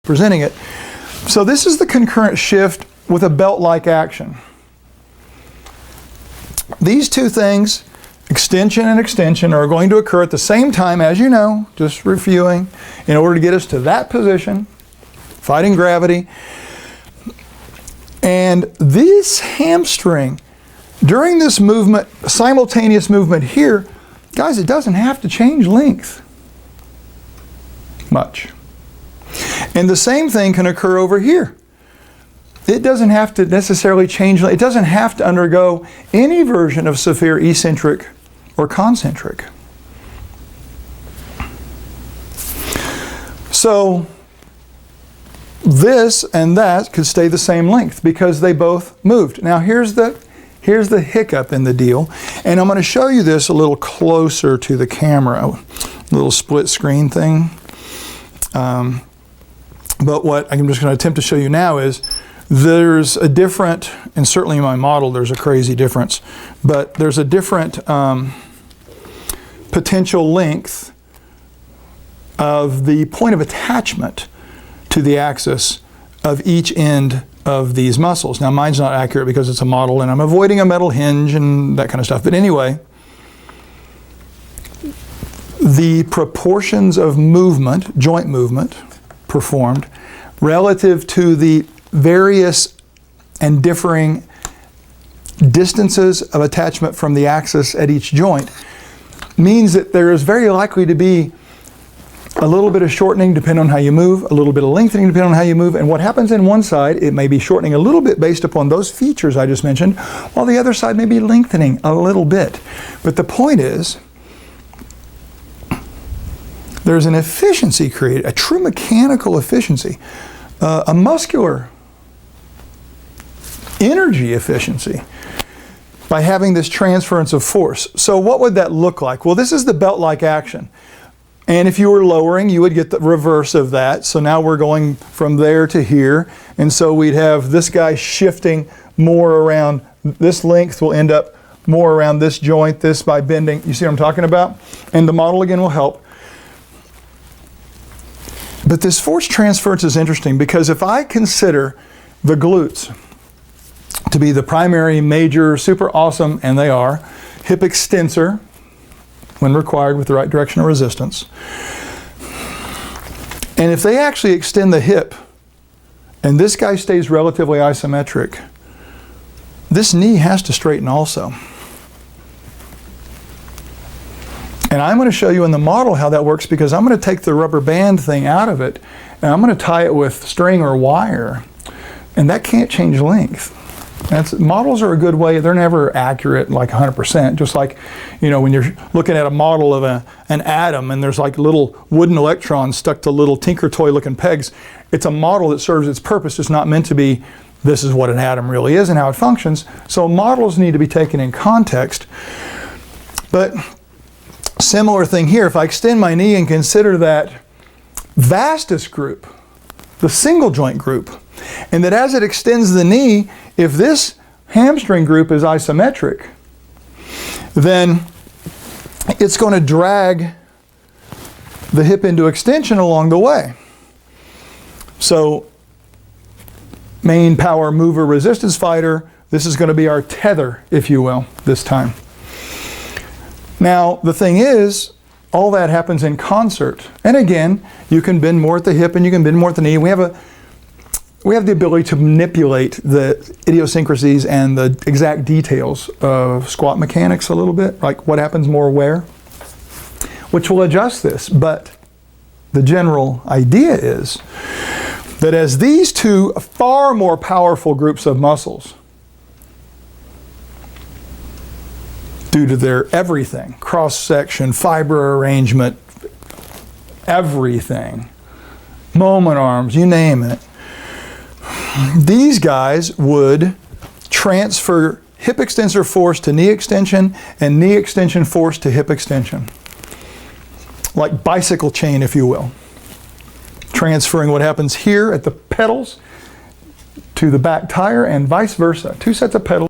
presenting it. So this is the concurrent shift with a belt-like action. These two things, extension and extension, are going to occur at the same time, as you know, just reviewing, in order to get us to that position, fighting gravity. And this hamstring, during this movement, simultaneous movement here, guys, it doesn't have to change length much. And the same thing can occur over here. It doesn't have to necessarily change, it doesn't have to undergo any version of severe eccentric or concentric. So this and that could stay the same length because they both moved. Now here's the hiccup in the deal, and I'm going to show you this a little closer to the camera, a little split screen thing. But what I'm just going to attempt to show you now is there's a different, and certainly in my model there's a crazy difference, but there's a different potential length of the point of attachment to the axis of each end of these muscles. Now mine's not accurate because it's a model and I'm avoiding a metal hinge and that kind of stuff. But anyway, the proportions of movement, joint movement, performed relative to the various and differing distances of attachment from the axis at each joint means that there is very likely to be a little bit of shortening depending on how you move, a little bit of lengthening depending on how you move, and what happens in one side, it may be shortening a little bit based upon those features I just mentioned, while the other side may be lengthening a little bit. But the point is, there's an efficiency created, a true mechanical efficiency, a muscular energy efficiency by having this transference of force. So what would that look like? Well, this is the belt-like action. And if you were lowering, you would get the reverse of that. So now we're going from there to here. And so we'd have this guy shifting more around, this length will end up more around this joint, this by bending. You see what I'm talking about? And the model again will help. But this force transference is interesting because if I consider the glutes to be the primary, major, super awesome, and they are, hip extensor, when required with the right direction of resistance. And if they actually extend the hip, and this guy stays relatively isometric, this knee has to straighten also. And I'm going to show you in the model how that works because I'm going to take the rubber band thing out of it and I'm going to tie it with string or wire. And that can't change length. Models are a good way, they're never accurate like 100%, just like, you know, when you're looking at a model of an atom and there's like little wooden electrons stuck to little tinker toy looking pegs. It's a model that serves its purpose. It's not meant to be, this is what an atom really is and how it functions. So models need to be taken in context. But similar thing here, if I extend my knee and consider that vastus group, the single joint group, and that as it extends the knee, if this hamstring group is isometric, then it's going to drag the hip into extension along the way. So main power mover resistance fighter, this is going to be our tether, if you will, this time. Now, the thing is, all that happens in concert. And again, you can bend more at the hip and you can bend more at the knee. We have the ability to manipulate the idiosyncrasies and the exact details of squat mechanics a little bit, like what happens more where, which will adjust this. But the general idea is that as these two far more powerful groups of muscles, due to their everything, cross-section, fiber arrangement, everything, moment arms, you name it, these guys would transfer hip extensor force to knee extension and knee extension force to hip extension. Like bicycle chain, if you will. Transferring what happens here at the pedals to the back tire and vice versa. Two sets of pedals.